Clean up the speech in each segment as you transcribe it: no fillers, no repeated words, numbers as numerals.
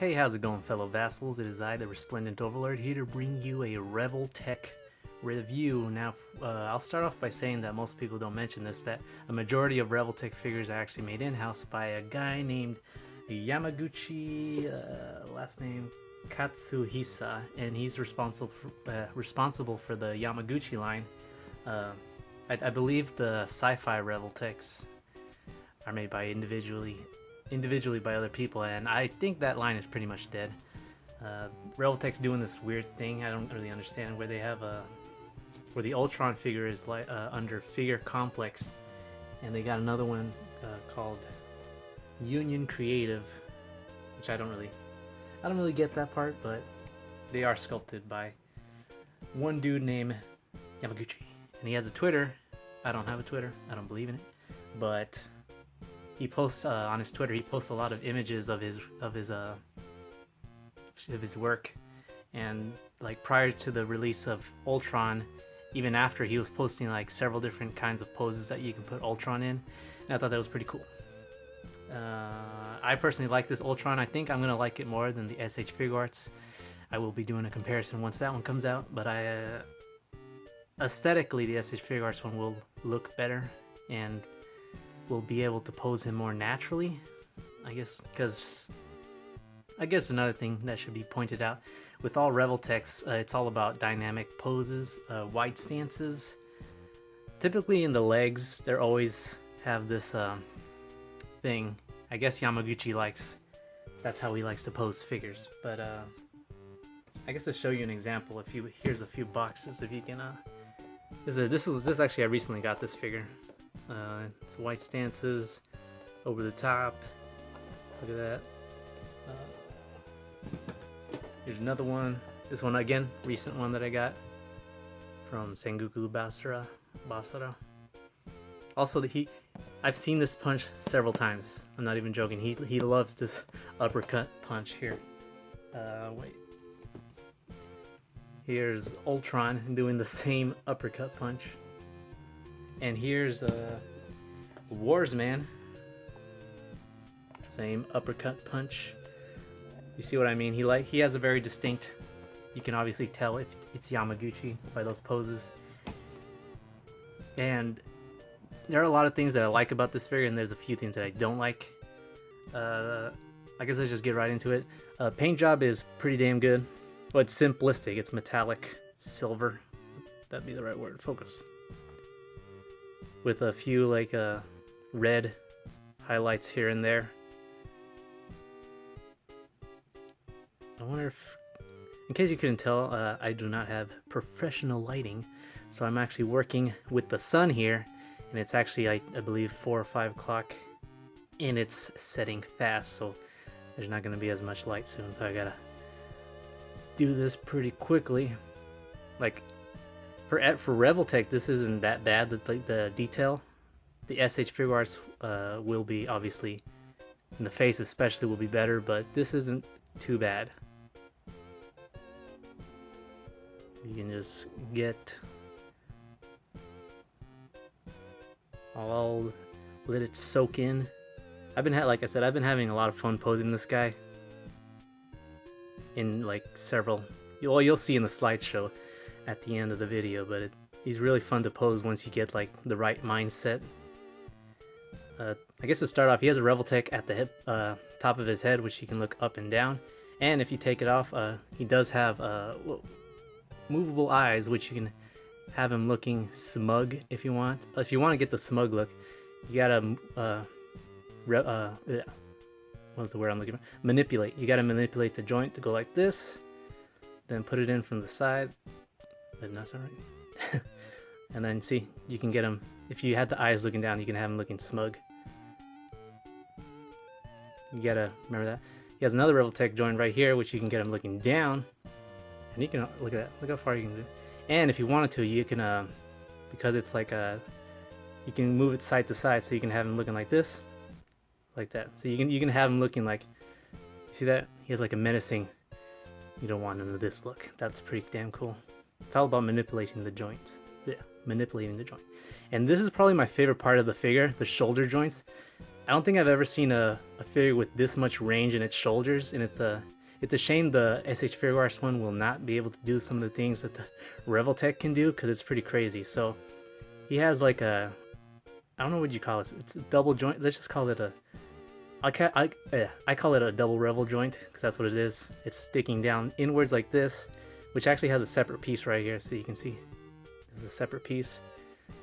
Hey, how's it going, fellow vassals? It is I, the Resplendent Overlord, here to bring you a Revoltech review. Now, I'll start off by saying that most people don't mention this, that a majority of Revoltech figures are actually made in-house by a guy named Yamaguchi, last name Katsuhisa, and he's responsible for the Yamaguchi line. I believe the sci-fi Revoltechs are made by individually by other people, and I think that line is pretty much dead. Revoltech's doing this weird thing. I don't really understand where they have where the Ultron figure is like under Figure Complex, and they got another one called Union Creative, which I don't really get that part, but they are sculpted by one dude named Yamaguchi, and he has a Twitter. I don't have a Twitter. I don't believe in it, but he posts on his Twitter. He posts a lot of images of his work, and like prior to the release of Ultron, even after, he was posting like several different kinds of poses that you can put Ultron in, and I thought that was pretty cool. I personally like this Ultron. I think I'm gonna like it more than the SH Figuarts. I will be doing a comparison once that one comes out, but aesthetically the SH Figuarts one will look better and will be able to pose him more naturally, I guess, because another thing that should be pointed out, with all Revoltechs, it's all about dynamic poses, wide stances. Typically in the legs, they always have this thing. I guess Yamaguchi that's how he likes to pose figures, but I guess to show you an example, here's a few boxes, if you can, this actually, I recently got this figure. It's white stances over the top. Look at that. Here's another one. This one again, recent one that I got from Sengoku Basara. Also, I've seen this punch several times. I'm not even joking. He loves this uppercut punch here. Wait. Here's Ultron doing the same uppercut punch. And here's Warsman. Same uppercut punch. You see what I mean? He has a very distinct, you can obviously tell if it's Yamaguchi by those poses. And there are a lot of things that I like about this figure, and there's a few things that I don't like. I guess let's just get right into it. Paint job is pretty damn good. Well, it's simplistic. It's metallic silver. That'd be the right word. Focus. With a few like red highlights here and there. I wonder if, in case you couldn't tell, I do not have professional lighting, so I'm actually working with the sun here, and it's actually, I believe, 4 or 5 o'clock, and it's setting fast, so there's not going to be as much light soon, so I gotta do this pretty quickly. Like, for Revoltech, this isn't that bad. The detail, the SH Figuarts will be, obviously, in the face especially, will be better, but this isn't too bad. You can just get, I'll let it soak in. Like I said, I've been having a lot of fun posing this guy in like several, well, you'll see in the slideshow at the end of the video, but he's really fun to pose once you get like the right mindset. I guess to start off, he has a Revoltech at the hip, top of his head, which you can look up and down, and if you take it off, he does have movable eyes, which you can have him looking smug if you want. If you want to get the smug look, you gotta what's the word I'm looking for? Manipulate. You gotta manipulate the joint to go like this, then put it in from the side. But that's all right. And then see, you can get him, if you had the eyes looking down, you can have him looking smug. You gotta remember that. He has another Revoltech joint right here, which you can get him looking down, and you can look at that. Look how far you can do. And if you wanted to, you can because it's like you can move it side to side, so you can have him looking like this, like that. So you can have him looking like, you see that? He has like a menacing. You don't want him to this look. That's pretty damn cool. It's all about manipulating the joints. Yeah, manipulating the joint. And this is probably my favorite part of the figure, the shoulder joints. I don't think I've ever seen a figure with this much range in its shoulders, and it's a shame the SH Figuarts one will not be able to do some of the things that the Revoltech can do, because it's pretty crazy. So he has like a, I don't know what you call it. It's a double joint. Let's just call it a, I call it a double Revel joint, because that's what it is. It's sticking down inwards like this, which actually has a separate piece right here, so you can see this is a separate piece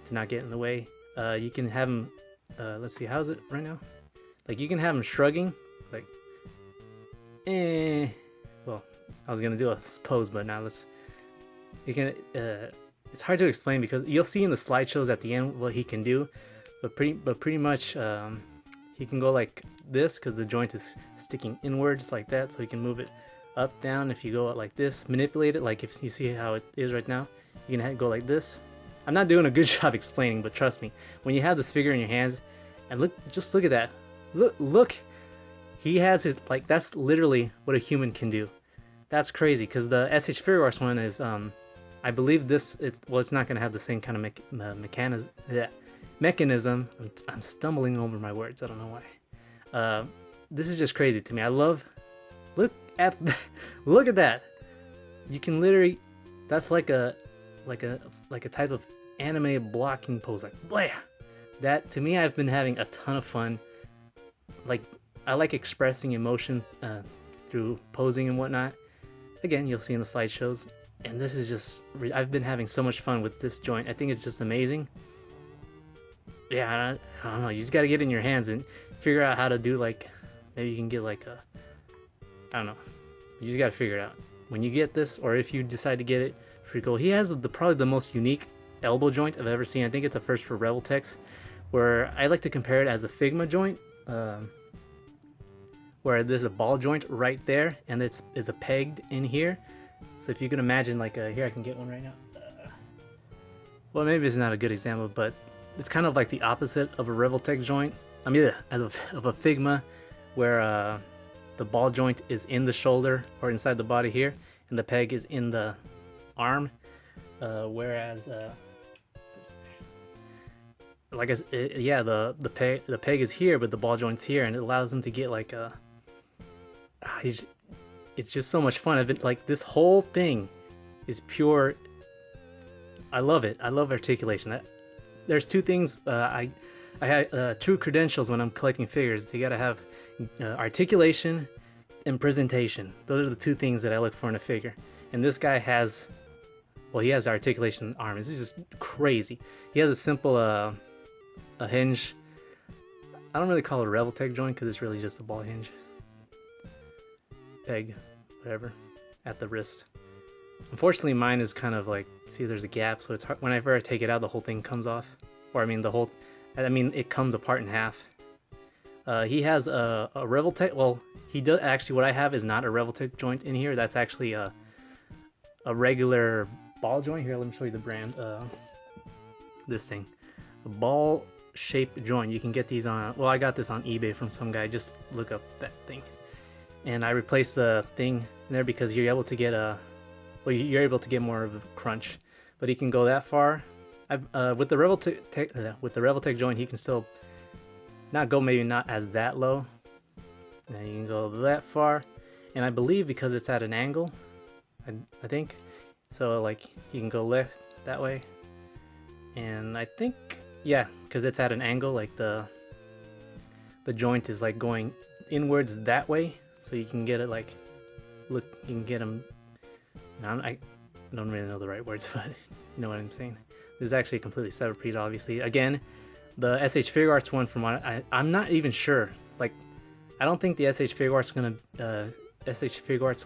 to not get in the way. You can have them, let's see, how's it right now? Like you can have them shrugging, like, well, I was gonna do a pose, but now you can, it's hard to explain because you'll see in the slideshows at the end what he can do, but pretty much, he can go like this because the joint is sticking inwards like that, so he can move it up, down. If you go like this, manipulate it, like if you see how it is right now, you can go like this. I'm not doing a good job explaining, but trust me, when you have this figure in your hands, and just look at that. Look, he has his, like, that's literally what a human can do. That's crazy, because the SH Figuarts one is, I believe it's not going to have the same kind of mechanism. I'm stumbling over my words, I don't know why. This is just crazy to me. I love, look at that. You can literally, that's like a type of anime blocking pose, like blah. That, to me, I've been having a ton of fun. Like, I like expressing emotion through posing and whatnot. Again, you'll see in the slideshows. And this is just, I've been having so much fun with this joint. I think it's just amazing. Yeah, I don't know. You just got to get in your hands and figure out how to do, like, maybe you can get like a, I don't know. You just got to figure it out. When you get this, or if you decide to get it, pretty cool. He has probably the most unique elbow joint I've ever seen. I think it's a first for Revoltech, where I like to compare it as a Figma joint, where there's a ball joint right there, and it's a pegged in here. So if you can imagine, like, here I can get one right now. Well, maybe it's not a good example, but it's kind of like the opposite of a Revoltech joint. I mean, of a Figma, where the ball joint is in the shoulder or inside the body here, and the peg is in the arm, whereas like the peg is here, but the ball joint's here, and it allows them to get like a. It's just so much fun. I've been like, this whole thing is pure. I love it. I love articulation. There's two things I have true credentials when I'm collecting figures. They gotta have articulation and presentation. Those are the two things that I look for in a figure. And this guy has, well, he has articulation arm. This is just crazy. He has a simple a hinge. I don't really call it a Revoltech joint because it's really just a ball hinge. Peg, whatever, at the wrist. Unfortunately, mine is kind of like, see, there's a gap, so it's hard. Whenever I take it out, the whole thing comes off. Or I mean, it comes apart in half. He has a Revoltech. Well, he does actually. What I have is not a Revoltech joint in here. That's actually a regular ball joint. Here, let me show you the brand. This thing, a ball shaped joint. You can get these on. Well, I got this on eBay from some guy. Just look up that thing. And I replaced the thing there because you're able to get you're able to get more of a crunch, but he can go that far. With the Revoltech joint, he can still maybe not as that low. Now you can go that far, and I believe because it's at an angle, I think, so like you can go left that way, and I think, yeah, because it's at an angle, like the joint is like going inwards that way, so you can get it like, look, you can get them. I don't really know the right words, but you know what I'm saying. This is actually a completely separate piece, obviously. Again, the SH Figuarts one, from what I'm not even sure. Like, I don't think the SH Figuarts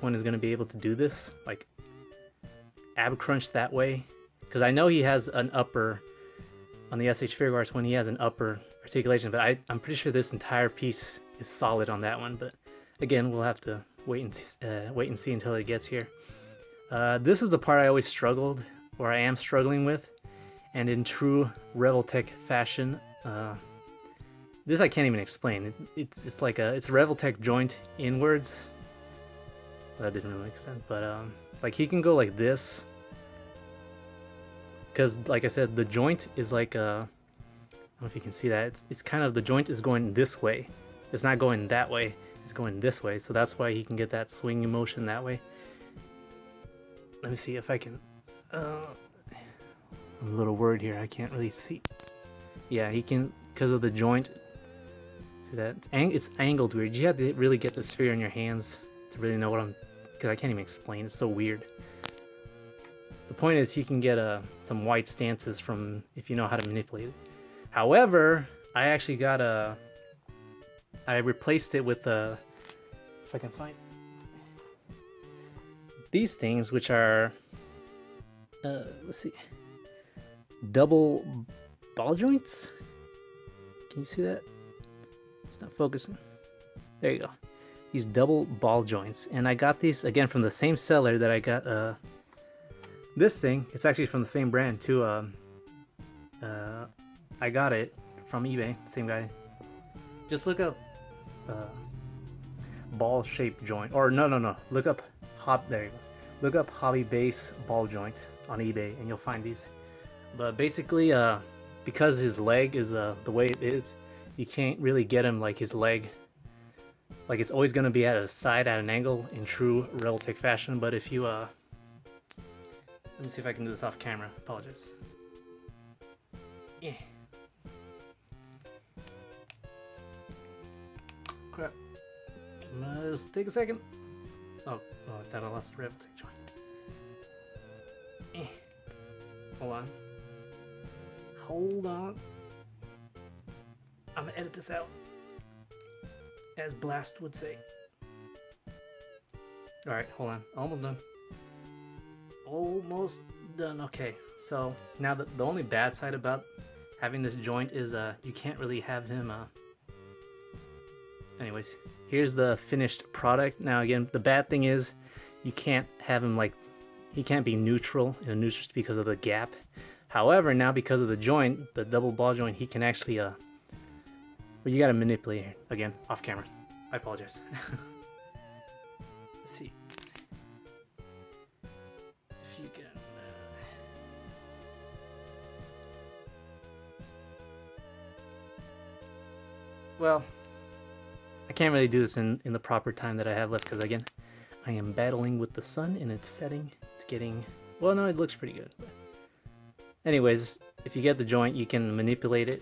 one is gonna be able to do this, like ab crunch that way, because I know he has an upper on the SH Figuarts one. He has an upper articulation, but I'm pretty sure this entire piece is solid on that one. But again, we'll have to wait and see until it gets here. This is the part I always struggled, or I am struggling with, and in true Revoltech fashion, this I can't even explain. It's like it's a Revoltech joint inwards. That didn't really make sense, but like he can go like this, because like I said, the joint is like know if you can see that. It's kind of, the joint is going this way. It's not going that way. It's going this way. So that's why he can get that swinging motion that way. Let me see if I can. I'm a little worried here. I can't really see. Yeah, he can, because of the joint. See that? It's angled weird. You have to really get the sphere in your hands to really know what I'm. Because I can't even explain. It's so weird. The point is, he can get some wide stances from if you know how to manipulate it. However, I actually got I replaced it with if I can find these things, which are let's see, double ball joints. Can you see that? It's not focusing. There you go. These double ball joints, and I got these again from the same seller that I got this thing. It's actually from the same brand too. I got it from eBay. Same guy. Just look up ball shaped joint, or no. Look up there it goes. Look up hobby base ball joint on eBay, and you'll find these. But basically, because his leg is the way it is, you can't really get him like his leg. Like it's always gonna be at a side at an angle in true Revoltech fashion. But if you let me see if I can do this off camera. Apologize. Yeah. Crap. Just take a second. Oh, I thought I lost the Revoltech joint. Hold on. Hold on. I'm gonna edit this out, as Blast would say. Alright, hold on. Almost done. Almost done. Okay, so now the only bad side about having this joint is you can't really have him anyways, here's the finished product. Now again, the bad thing is you can't have him like, he can't be neutral in a neutral because of the gap. However, now because of the joint, the double ball joint, he can actually well, you gotta manipulate here. Again, off camera. I apologize. Let's see if you can well, I can't really do this in the proper time that I have left, because again, I am battling with the sun and it's setting. It's getting, well, no, it looks pretty good. But anyways, if you get the joint, you can manipulate it,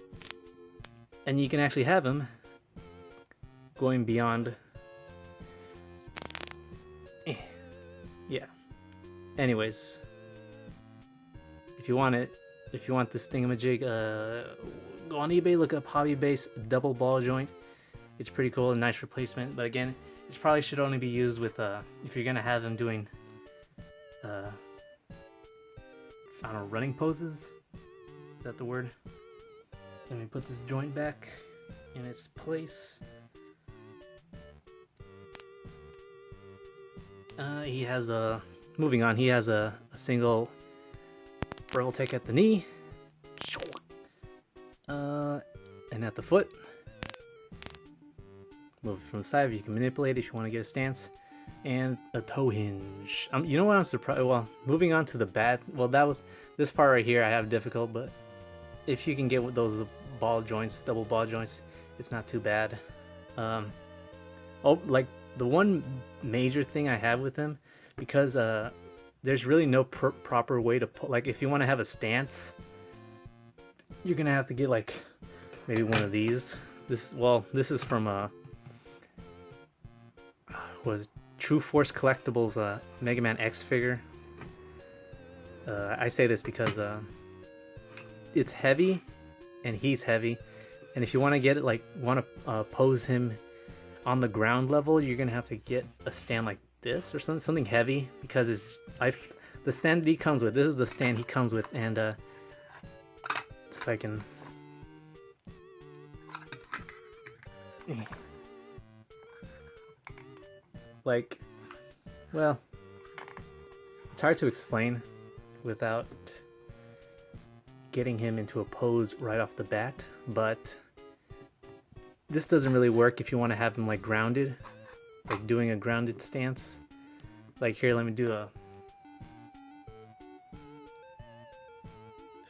and you can actually have him going beyond. Yeah. Anyways, if you want it, if you want this thingamajig, go on eBay, look up hobby base double ball joint. It's pretty cool, a nice replacement. But again, it probably should only be used with if you're gonna have them doing I don't know, running poses. Is that the word? Let me put this joint back in its place. He has a, moving on, he has a single Revoltech at the knee. And at the foot. Move it from the side, you can manipulate it if you want to get a stance. And a toe hinge. You know what I'm surprised, well, moving on to the bad, well, that was, this part right here I have difficult, but if you can get with those ball joints, double ball joints, it's not too bad. Oh, like the one major thing I have with him, because there's really no proper way to put, like if you want to have a stance, you're gonna have to get like maybe one of these. This, well, this is from was True Force Collectibles Mega Man X figure. I say this because it's heavy and he's heavy, and if you want to get it, like want to pose him on the ground level, you're gonna have to get a stand like this or something heavy, because it's the stand that he comes with. This is the stand he comes with, and if I can. Like, well, it's hard to explain without getting him into a pose right off the bat, but this doesn't really work if you want to have him like grounded, like doing a grounded stance. Like here, let me do a,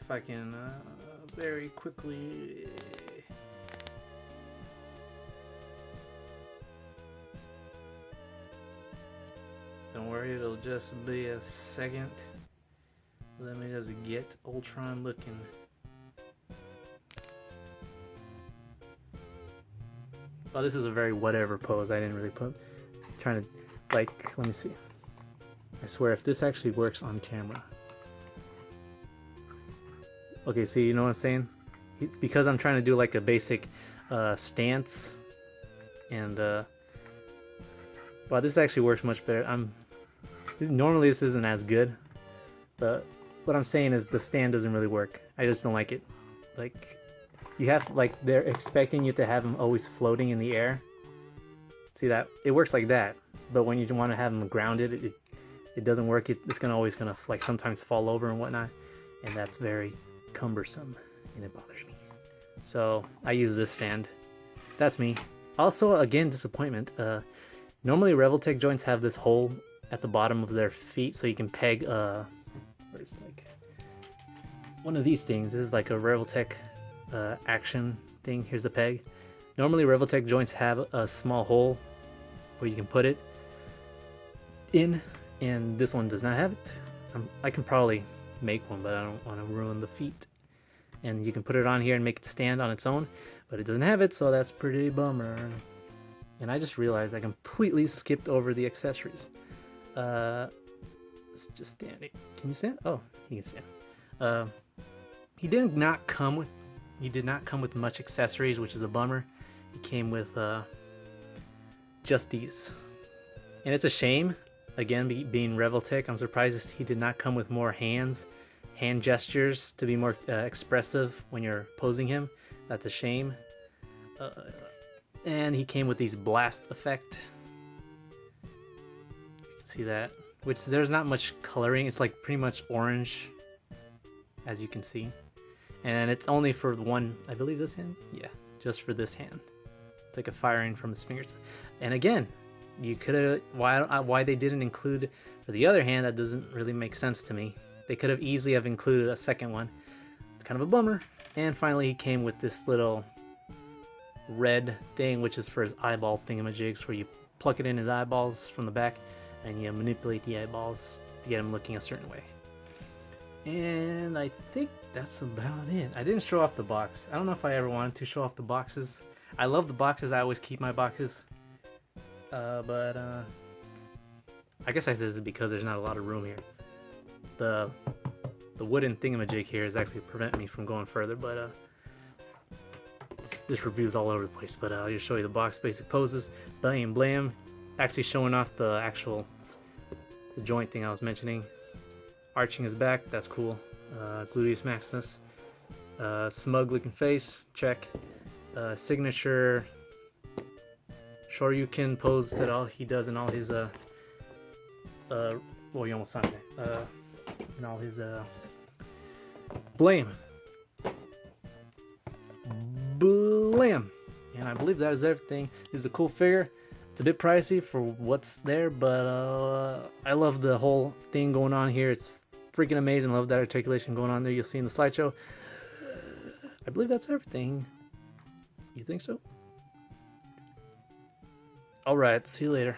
if I can very quickly. Don't worry, it'll just be a second. Let me just get Ultron looking. Oh, this is a very whatever pose. I didn't really put. Trying to, like, let me see. I swear, if this actually works on camera. Okay, see, you know what I'm saying? It's because I'm trying to do like a basic stance, and wow, this actually works much better. Normally this isn't as good, but what I'm saying is the stand doesn't really work. I just don't like it. Like, you have, like, they're expecting you to have them always floating in the air. See that? It works like that, but when you want to have them grounded, it doesn't work. It's always gonna like sometimes fall over and whatnot, and that's very cumbersome and it bothers me. So I use this stand. That's me. Also, again, disappointment. Normally Revoltech joints have this hole at the bottom of their feet, so you can peg where's like one of these things. This is like a Revoltech action thing. Here's the peg. Normally Revoltech joints have a small hole where you can put it in, and this one does not have it. I can probably make one, but I don't want to ruin the feet. And you can put it on here and make it stand on its own, but it doesn't have it, so that's pretty bummer. And I just realized I completely skipped over the accessories. Let's just stand it. Can you stand? Oh, you can stand. He did not come with much accessories, which is a bummer. He came with just these, and it's a shame. Again, being Revoltech, I'm surprised he did not come with more hand gestures to be more expressive when you're posing him. That's a shame. And he came with these blast effect. You can see that, which there's not much coloring. It's like pretty much orange, as you can see. And it's only for one, I believe this hand? Yeah, just for this hand. It's like a firing from his fingers. And again, you could have, why they didn't include for the other hand, that doesn't really make sense to me. They could have easily have included a second one. It's kind of a bummer. And finally he came with this little red thing, which is for his eyeball thingamajigs, where you pluck it in his eyeballs from the back and you manipulate the eyeballs to get him looking a certain way. And I think that's about it. I didn't show off the box. I don't know if I ever wanted to show off the boxes. I love the boxes. I always keep my boxes. But I guess this is because there's not a lot of room here. The wooden thingamajig here is actually preventing me from going further, but this review's all over the place. But I'll just show you the box basic poses. Blam blam. Actually showing off the joint thing I was mentioning. Arching his back, that's cool. Gluteus maximus. Smug looking face, check. Signature Shoryuken pose that all he does in all his well, you almost saw it. In all his blam. Blam. And I believe that is everything. This is a cool figure. It's a bit pricey for what's there, but I love the whole thing going on here. It's freaking amazing. Love that articulation going on there. You'll see in the slideshow. I believe that's everything. You think so? Alright, see you later.